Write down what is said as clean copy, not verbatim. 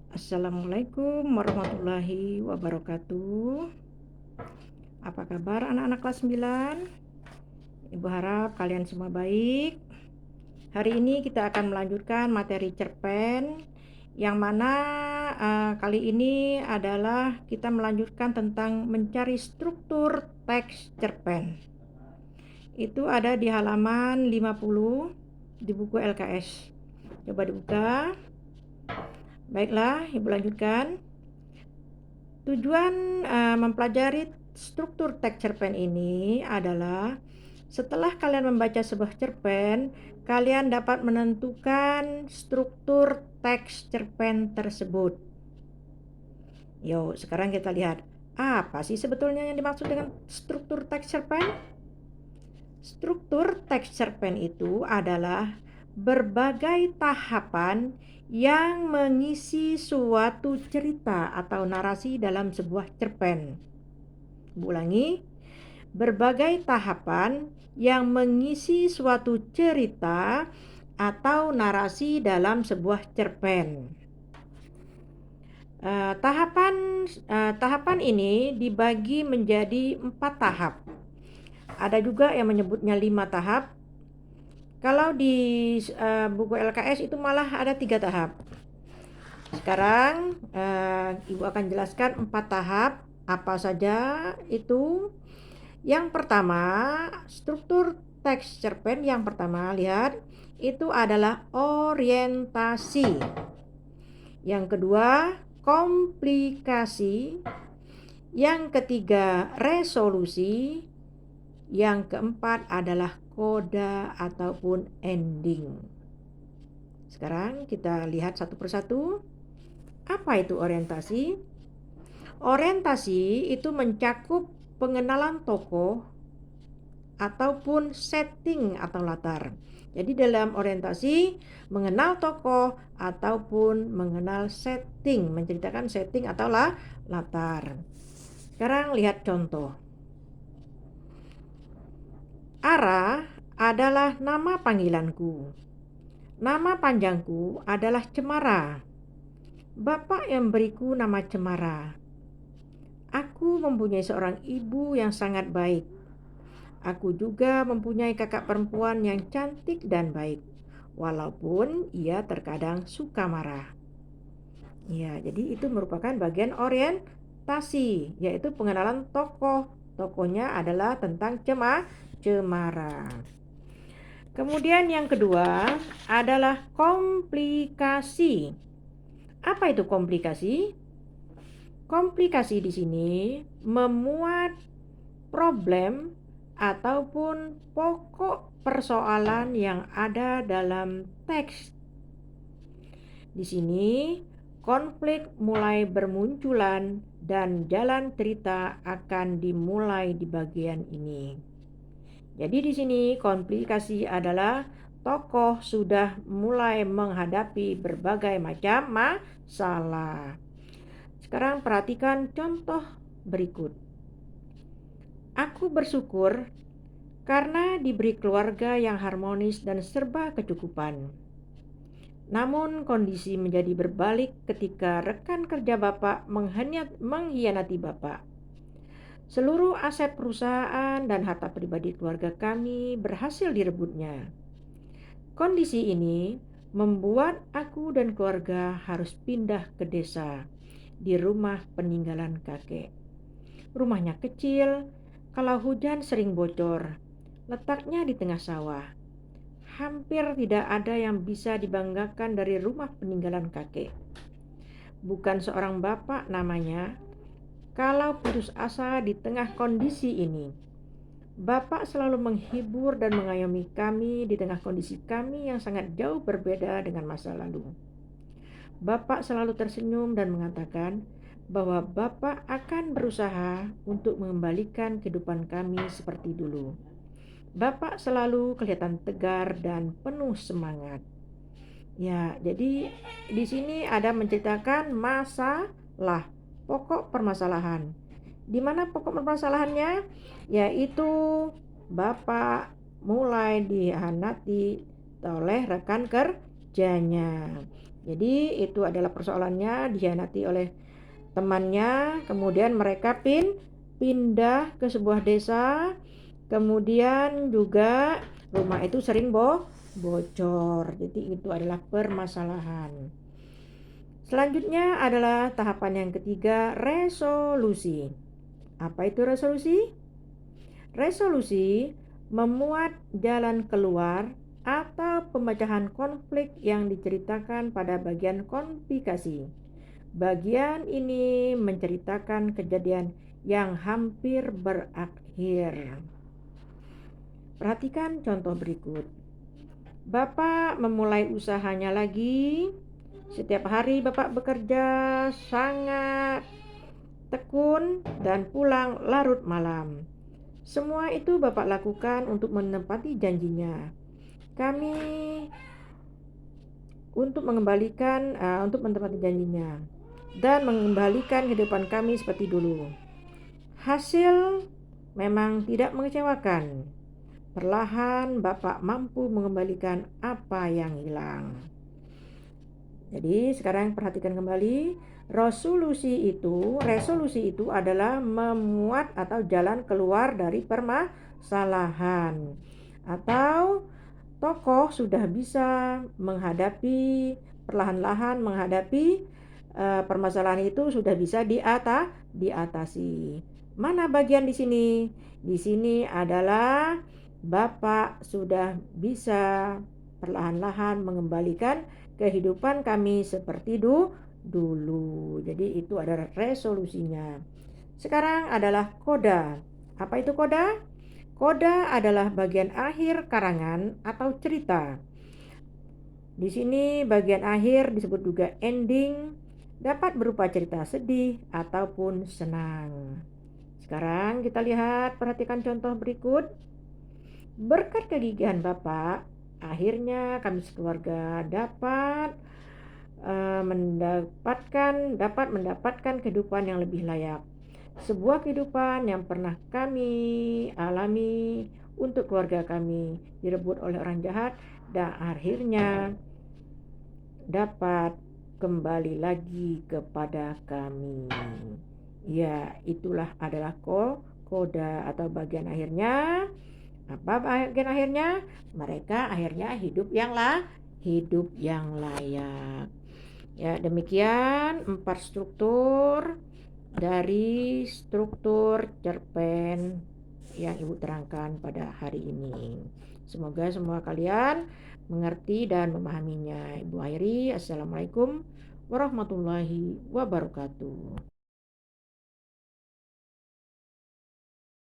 Assalamualaikum warahmatullahi wabarakatuh. Apa kabar anak-anak kelas 9? Ibu harap kalian semua baik. Hari ini kita akan melanjutkan materi cerpen yang mana kali ini adalah kita melanjutkan tentang mencari struktur teks cerpen. Itu ada di halaman 50 di buku LKS. Coba dibuka. Baiklah, Ibu lanjutkan. Tujuan mempelajari struktur teks cerpen ini adalah setelah kalian membaca sebuah cerpen, kalian dapat menentukan struktur teks cerpen tersebut. Yuk, sekarang kita lihat apa sih sebetulnya yang dimaksud dengan struktur teks cerpen? Struktur teks cerpen itu adalah berbagai tahapan yang mengisi suatu cerita atau narasi dalam sebuah cerpen. Ulangi, berbagai tahapan yang mengisi suatu cerita atau narasi dalam sebuah cerpen. Tahapan ini dibagi menjadi 4 tahap. Ada juga yang menyebutnya 5 tahap. Kalau di buku LKS itu malah ada 3 tahap. Sekarang Ibu akan jelaskan 4 tahap. Apa saja itu? Yang pertama, struktur teks cerpen yang pertama, lihat, itu adalah orientasi. Yang kedua, komplikasi. Yang ketiga, resolusi. Yang keempat adalah koda ataupun ending. Sekarang kita lihat satu persatu. Apa itu orientasi? Orientasi itu mencakup pengenalan tokoh ataupun setting atau latar. Jadi dalam orientasi mengenal tokoh ataupun mengenal setting, menceritakan setting atau latar. Sekarang lihat contoh. Ara adalah nama panggilanku. Nama panjangku adalah Cemara. Bapak yang beriku nama Cemara. Aku mempunyai seorang ibu yang sangat baik. Aku juga mempunyai kakak perempuan yang cantik dan baik, walaupun ia terkadang suka marah. Ya, jadi itu merupakan bagian orientasi, yaitu pengenalan tokoh. Tokohnya adalah tentang Cemara. Kemudian yang kedua adalah komplikasi. Apa itu komplikasi? Komplikasi di sini memuat problem ataupun pokok persoalan yang ada dalam teks. Di sini konflik mulai bermunculan dan jalan cerita akan dimulai di bagian ini. Jadi di sini komplikasi adalah tokoh sudah mulai menghadapi berbagai macam masalah. Sekarang perhatikan contoh berikut. Aku bersyukur karena diberi keluarga yang harmonis dan serba kecukupan. Namun kondisi menjadi berbalik ketika rekan kerja Bapak mengkhianati Bapak. Seluruh aset perusahaan dan harta pribadi keluarga kami berhasil direbutnya. Kondisi ini membuat aku dan keluarga harus pindah ke desa di rumah peninggalan kakek. Rumahnya kecil, kalau hujan sering bocor, letaknya di tengah sawah. Hampir tidak ada yang bisa dibanggakan dari rumah peninggalan kakek. Bukan seorang bapak namanya. Kalau putus asa di tengah kondisi ini, Bapak selalu menghibur dan mengayomi kami di tengah kondisi kami yang sangat jauh berbeda dengan masa lalu. Bapak selalu tersenyum dan mengatakan bahwa Bapak akan berusaha untuk mengembalikan kehidupan kami seperti dulu. Bapak selalu kelihatan tegar dan penuh semangat. Ya, jadi di sini ada menceritakan masalah, pokok permasalahan. Di mana pokok permasalahannya? Yaitu Bapak mulai dihianati oleh rekan kerjanya. Jadi itu adalah persoalannya, dihianati oleh temannya, kemudian mereka pindah ke sebuah desa, kemudian juga rumah itu sering bocor. Jadi itu adalah permasalahan. Selanjutnya adalah tahapan yang ketiga, resolusi. Apa itu resolusi? Resolusi memuat jalan keluar atau pemecahan konflik yang diceritakan pada bagian konflikasi. Bagian ini menceritakan kejadian yang hampir berakhir. Perhatikan contoh berikut. Bapak memulai usahanya lagi. Setiap hari Bapak bekerja sangat tekun dan pulang larut malam. Semua itu Bapak lakukan untuk menepati janjinya. Kami untuk menepati janjinya dan mengembalikan kehidupan kami seperti dulu. Hasil memang tidak mengecewakan. Perlahan Bapak mampu mengembalikan apa yang hilang. Jadi sekarang perhatikan kembali, resolusi itu adalah memuat atau jalan keluar dari permasalahan. Atau tokoh sudah bisa perlahan-lahan menghadapi permasalahan itu, sudah bisa diatasi. Mana bagian di sini? Di sini adalah Bapak sudah bisa perlahan-lahan mengembalikan kehidupan kami seperti dulu. Jadi itu adalah resolusinya. Sekarang adalah koda. Apa itu koda? Koda adalah bagian akhir karangan atau cerita. Di sini bagian akhir disebut juga ending, dapat berupa cerita sedih ataupun senang. Sekarang kita lihat, perhatikan contoh berikut. Berkat kegigihan Bapak, akhirnya kami sekeluarga dapat mendapatkan kehidupan yang lebih layak. Sebuah kehidupan yang pernah kami alami untuk keluarga kami direbut oleh orang jahat dan akhirnya dapat kembali lagi kepada kami. Ya, itulah adalah koda atau bagian akhirnya. Apa bagian akhirnya? Mereka akhirnya hidup yang layak. Ya, demikian 4 struktur dari struktur cerpen yang Ibu terangkan pada hari ini. Semoga semua kalian mengerti dan memahaminya. Ibu akhiri, Assalamualaikum warahmatullahi wabarakatuh.